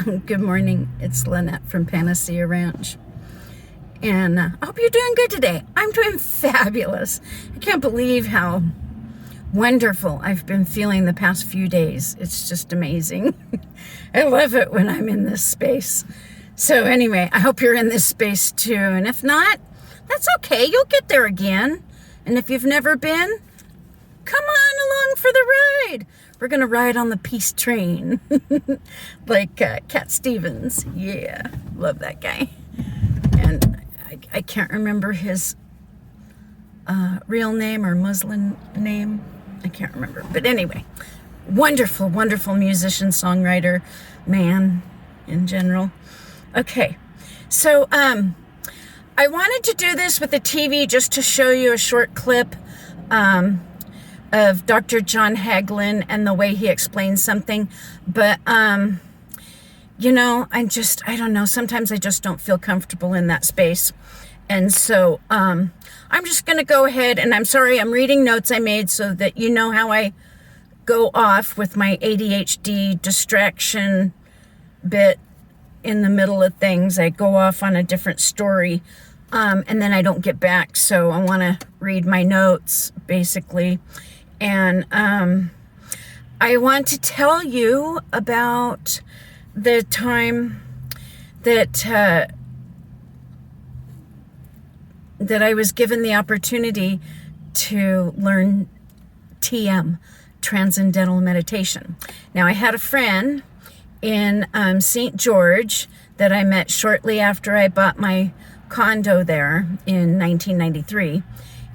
Good morning. It's Lynette from Panacea Ranch. And I hope you're doing good today. I'm doing fabulous. I can't believe how wonderful I've been feeling the past few days. It's just amazing. I love it when I'm in this space. So anyway, I hope you're in this space too. And if not, that's okay. You'll get there again. And if you've never been, come on along for the ride. We're going to ride on the peace train. Like Cat Stevens. Yeah, love that guy. And I can't remember his real name or Muslim name. I can't remember. But anyway, wonderful, wonderful musician, songwriter, man in general. Okay, so I wanted to do this with the TV just to show you a short clip of Dr. John Hagelin and the way he explains something. But, you know, I don't know. Sometimes I just don't feel comfortable in that space. And so I'm just going to go ahead, and I'm sorry, I'm reading notes I made so that you know how I go off with my ADHD distraction bit in the middle of things. I go off on a different story, and then I don't get back. So I want to read my notes, basically. And I want to tell you about the time that I was given the opportunity to learn TM, Transcendental Meditation. Now, I had a friend in St. George that I met shortly after I bought my condo there in 1993.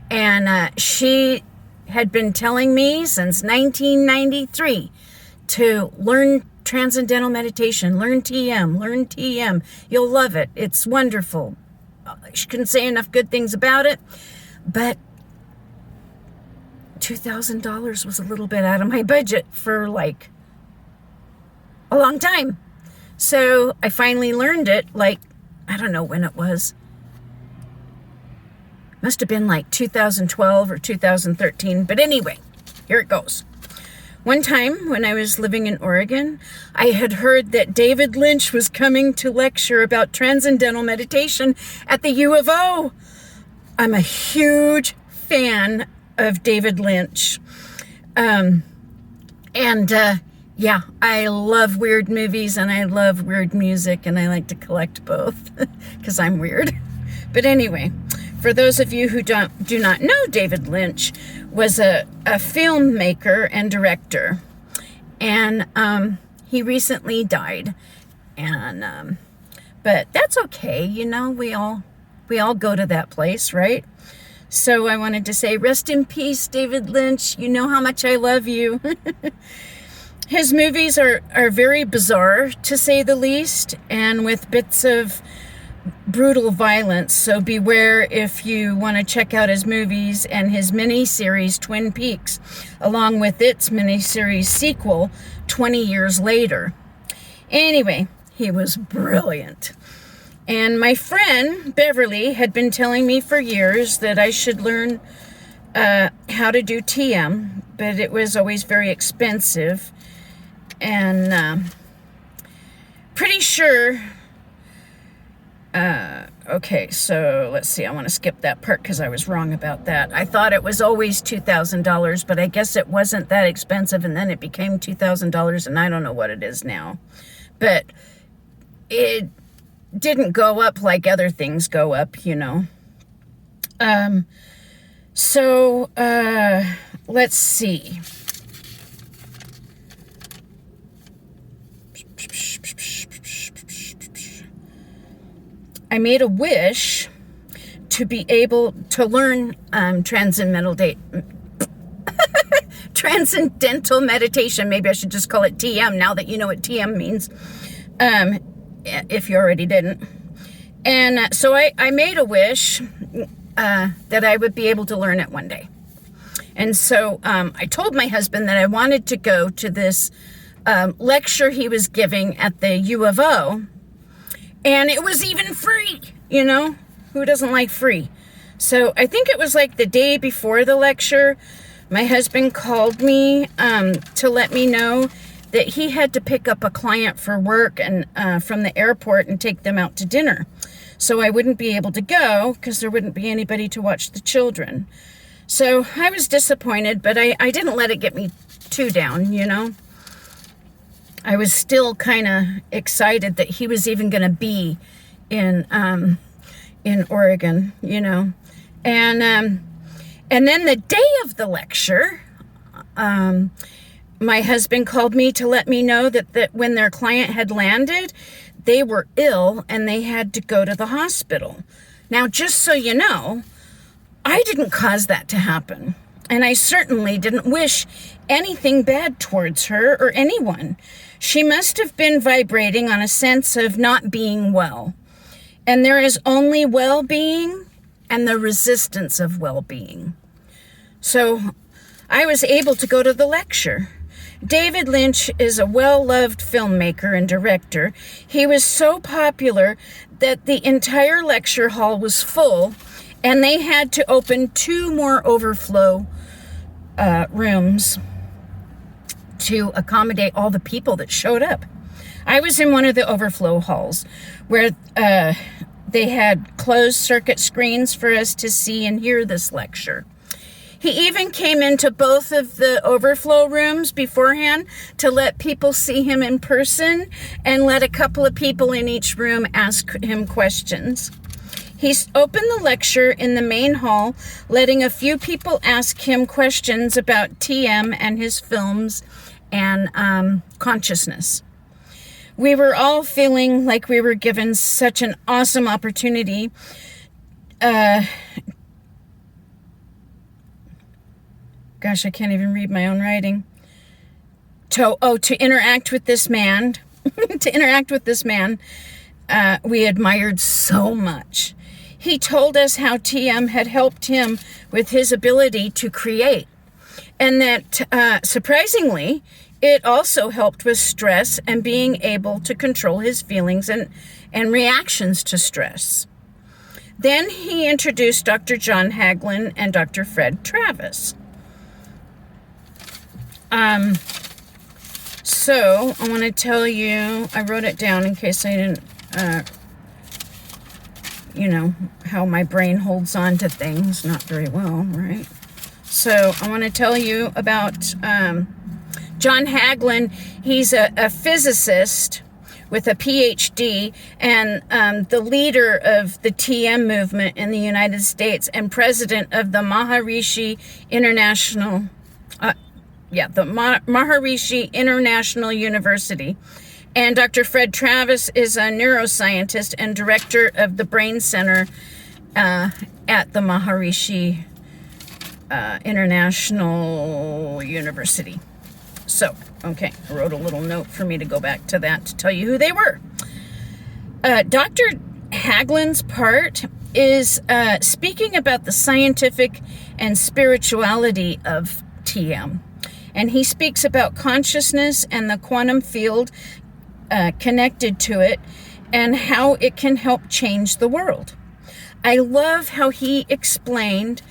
And she had been telling me since 1993 to learn Transcendental Meditation, learn TM, learn TM. You'll love it. It's wonderful. She couldn't say enough good things about it, but $2,000 was a little bit out of my budget for like a long time. So I finally learned it, like, I don't know when it was. Must have been like 2012 or 2013. But anyway, here it goes. One time when I was living in Oregon, I had heard that David Lynch was coming to lecture about transcendental meditation at the U of O. I'm a huge fan of David Lynch. Yeah, I love weird movies and I love weird music, and I like to collect both because I'm weird. But anyway, for those of you who do not know, David Lynch was a filmmaker and director, and he recently died. And but that's okay, you know. We all go to that place, right? So I wanted to say, rest in peace, David Lynch. You know how much I love you. His movies are very bizarre, to say the least, and with bits of brutal violence, so beware if you want to check out his movies and his mini-series Twin Peaks, along with its mini-series sequel 20 years later. Anyway, he was brilliant. And my friend Beverly had been telling me for years that I should learn how to do TM, but it was always very expensive. And pretty sure... okay, so let's see. I want to skip that part because I was wrong about that. I thought it was always $2,000, but I guess it wasn't that expensive, and then it became $2,000, and I don't know what it is now. But it didn't go up like other things go up, you know. So let's see. I made a wish to be able to learn transcendental meditation. Maybe I should just call it TM now that you know what TM means, if you already didn't. And so I made a wish that I would be able to learn it one day. And so I told my husband that I wanted to go to this lecture he was giving at the U of O. And it was even free, you know? Who doesn't like free? So I think it was like the day before the lecture, my husband called me to let me know that he had to pick up a client for work and from the airport and take them out to dinner. So I wouldn't be able to go because there wouldn't be anybody to watch the children. So I was disappointed, but I didn't let it get me too down, you know. I was still kind of excited that he was even going to be in Oregon, you know. And then the day of the lecture, my husband called me to let me know that when their client had landed, they were ill and they had to go to the hospital. Now, just so you know, I didn't cause that to happen. And I certainly didn't wish anything bad towards her or anyone. She must have been vibrating on a sense of not being well. And there is only well-being and the resistance of well-being. So I was able to go to the lecture. David Lynch is a well-loved filmmaker and director. He was so popular that the entire lecture hall was full, and they had to open 2 more overflow rooms to accommodate all the people that showed up. I was in one of the overflow halls where they had closed circuit screens for us to see and hear this lecture. He even came into both of the overflow rooms beforehand to let people see him in person and let a couple of people in each room ask him questions. He opened the lecture in the main hall, letting a few people ask him questions about TM and his films and consciousness. We were all feeling like we were given such an awesome opportunity gosh, I can't even read my own writing. To interact with this man, we admired so much. He told us how TM had helped him with his ability to create, and that surprisingly, it also helped with stress and being able to control his feelings and reactions to stress. Then he introduced Dr. John Hagelin and Dr. Fred Travis. So I want to tell you, I wrote it down in case I didn't, how my brain holds on to things not very well, right? So I want to tell you about John Hagelin. He's a physicist with a PhD and the leader of the TM movement in the United States and president of the Maharishi International Maharishi International University. And Dr. Fred Travis is a neuroscientist and director of the Brain Center at the Maharishi International University. So, okay, I wrote a little note for me to go back to that to tell you who they were. Dr. Hagelin's part is speaking about the scientific and spirituality of TM. And he speaks about consciousness and the quantum field connected to it and how it can help change the world. I love how he explained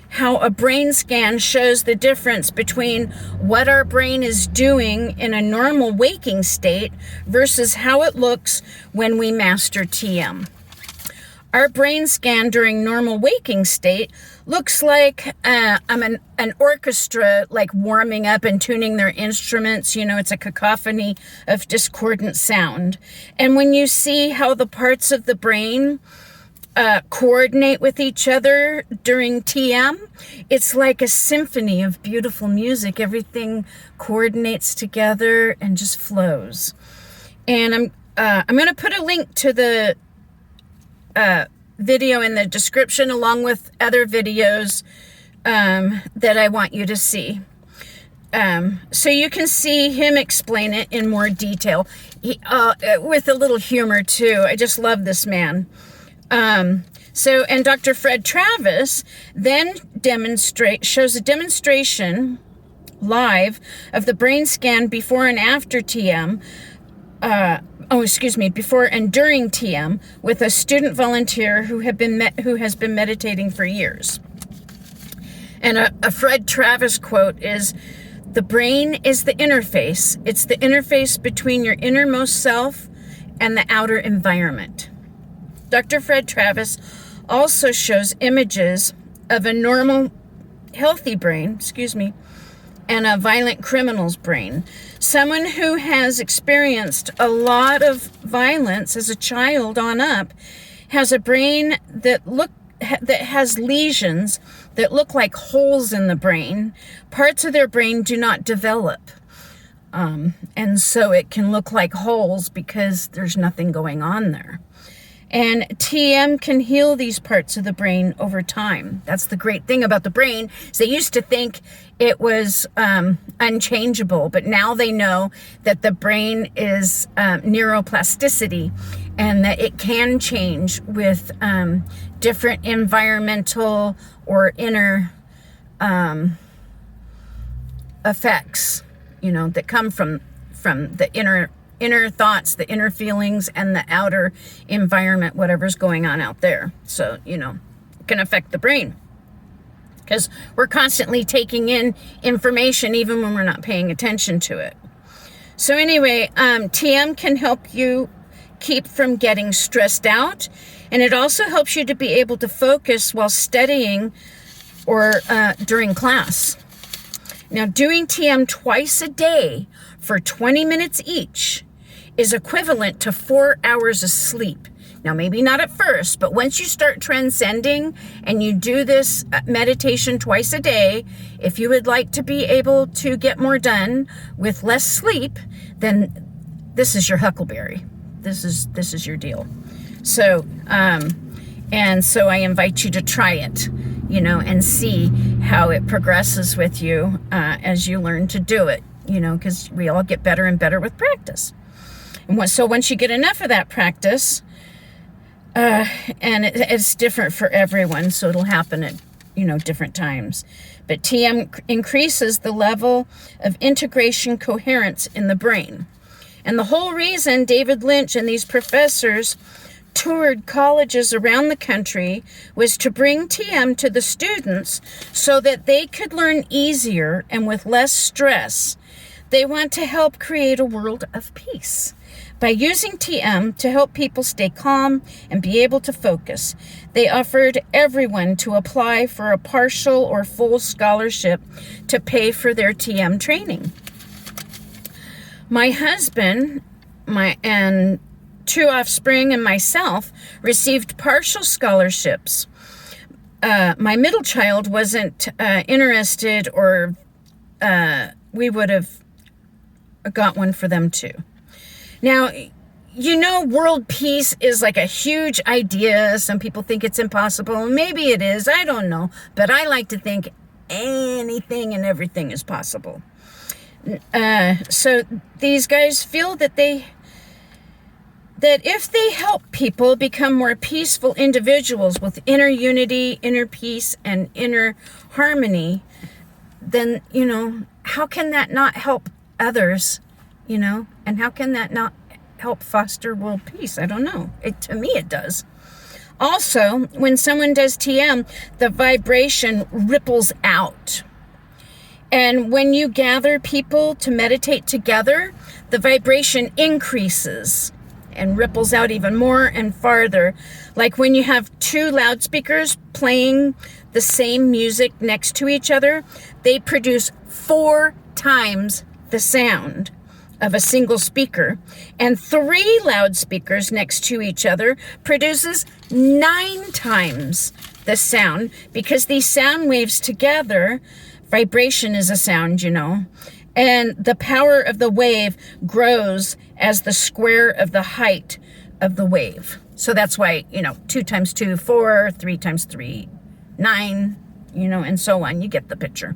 how a brain scan shows the difference between what our brain is doing in a normal waking state versus how it looks when we master TM. Our brain scan during normal waking state looks like an orchestra like warming up and tuning their instruments. You know, it's a cacophony of discordant sound. And when you see how the parts of the brain coordinate with each other during TM, it's like a symphony of beautiful music. Everything coordinates together and just flows. And I'm going to put a link to the video in the description along with other videos that I want you to see. So you can see him explain it in more detail with a little humor too. I just love this man. And Dr. Fred Travis then shows a demonstration live of the brain scan before and after TM. Before and during TM with a student volunteer who has been meditating for years. And a Fred Travis quote is, The brain is the interface. It's the interface between your innermost self and the outer environment. Dr. Fred Travis also shows images of a normal, healthy brain, and a violent criminal's brain. Someone who has experienced a lot of violence as a child on up has a brain that has lesions that look like holes in the brain. Parts of their brain do not develop. And so it can look like holes because there's nothing going on there. And TM can heal these parts of the brain over time. That's the great thing about the brain. Is they used to think it was unchangeable, but now they know that the brain is neuroplasticity and that it can change with different environmental or inner effects, that come from the inner thoughts, the inner feelings, and the outer environment, whatever's going on out there. So, it can affect the brain because we're constantly taking in information even when we're not paying attention to it. So anyway, TM can help you keep from getting stressed out, and it also helps you to be able to focus while studying or during class. Now, doing TM twice a day for 20 minutes each is equivalent to 4 hours of sleep. Now, maybe not at first, but once you start transcending and you do this meditation twice a day, if you would like to be able to get more done with less sleep, then this is your huckleberry. This is your deal. So, and so I invite you to try it, and see how it progresses with you as you learn to do it, because we all get better and better with practice. And so once you get enough of that practice, and it's different for everyone, so it'll happen at, different times. But TM increases the level of integration coherence in the brain. And the whole reason David Lynch and these professors toured colleges around the country was to bring TM to the students so that they could learn easier and with less stress. They want to help create a world of peace by using TM to help people stay calm and be able to focus. They offered everyone to apply for a partial or full scholarship to pay for their TM training. My husband, and 2 offspring and myself received partial scholarships. My middle child wasn't interested, or we would have got one for them too. Now, world peace is like a huge idea. Some people think it's impossible. Maybe it is. I don't know. But I like to think anything and everything is possible. So these guys feel that if they help people become more peaceful individuals with inner unity, inner peace, and inner harmony, then, how can that not help others, and how can that not help foster world peace? I don't know. To me, it does. Also, when someone does TM, the vibration ripples out. And when you gather people to meditate together, the vibration increases and ripples out even more and farther. Like when you have 2 loudspeakers playing the same music next to each other, they produce 4 times the sound of a single speaker. And 3 loudspeakers next to each other produces 9 times the sound, because these sound waves together, vibration is a sound, and the power of the wave grows as the square of the height of the wave. So that's why, 2 times 2, 4, 3 times 3, 9, and so on. You get the picture.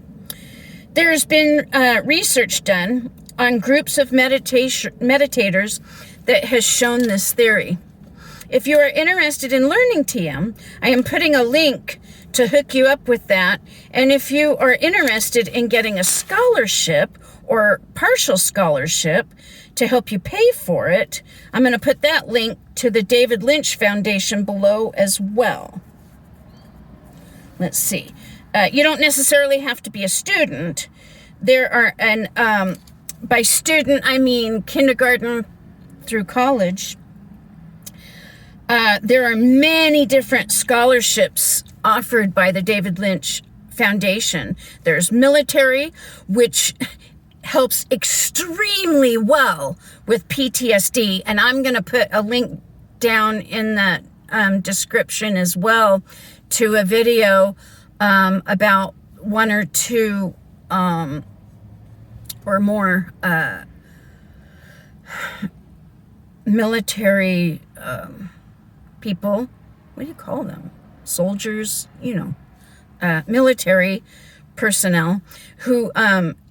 There's been research done on groups of meditators that has shown this theory. If you are interested in learning TM, I am putting a link to hook you up with that. And if you are interested in getting a scholarship or partial scholarship to help you pay for it, I'm going to put that link to the David Lynch Foundation below as well. Let's see. You don't necessarily have to be a student. there are, and by student, I mean kindergarten through college. There are many different scholarships offered by the David Lynch Foundation. There's military, which helps extremely well with PTSD. And I'm going to put a link down in the description as well to a video about one or two or more military people. What do you call them? Soldiers, military personnel who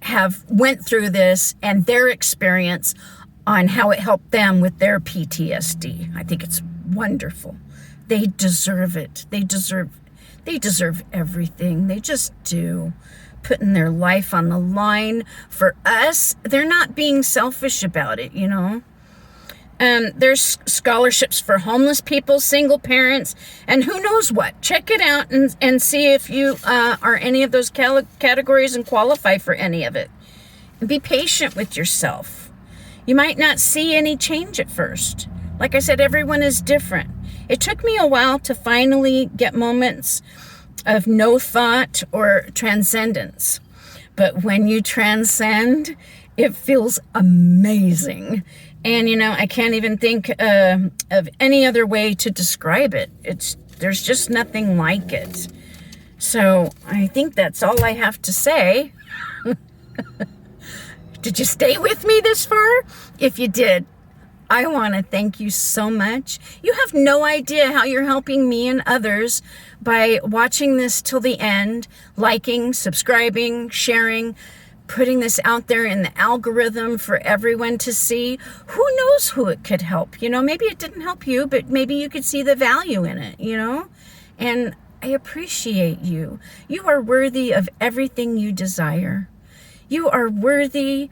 have went through this and their experience on how it helped them with their PTSD. I think it's wonderful. They deserve it. They deserve everything. They just do. Putting their life on the line for us. They're not being selfish about it, There's scholarships for homeless people, single parents, and who knows what. Check it out and see if you are any of those categories and qualify for any of it. And be patient with yourself. You might not see any change at first. Like I said, everyone is different. It took me a while to finally get moments of no thought or transcendence. But when you transcend, it feels amazing. And, I can't even think of any other way to describe it. There's just nothing like it. So I think that's all I have to say. Did you stay with me this far? If you did, I want to thank you so much. You have no idea how you're helping me and others by watching this till the end, liking, subscribing, sharing, putting this out there in the algorithm for everyone to see. Who knows who it could help? Maybe it didn't help you, but maybe you could see the value in it, And I appreciate you. You are worthy of everything you desire. You are worthy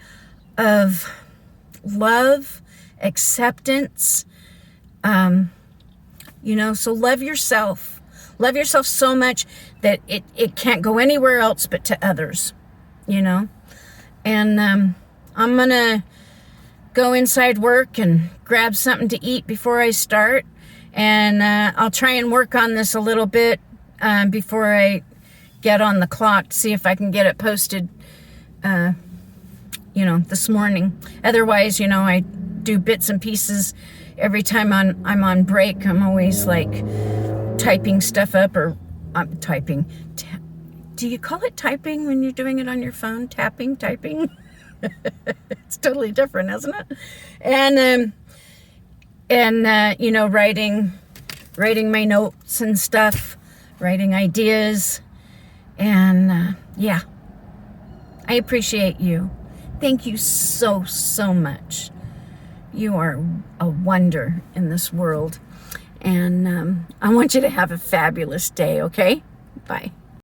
of love, acceptance, so love yourself. Love yourself so much that it can't go anywhere else but to others, And I'm going to go inside work and grab something to eat before I start. And I'll try and work on this a little bit before I get on the clock to see if I can get it posted, this morning. Otherwise, I do bits and pieces every time I'm on break. I'm always like typing stuff up, or I'm typing. Do you call it typing when you're doing it on your phone? Typing? It's totally different, isn't it? And writing my notes and stuff, writing ideas, and I appreciate you. Thank you so, so much. You are a wonder in this world. And I want you to have a fabulous day, okay? Bye.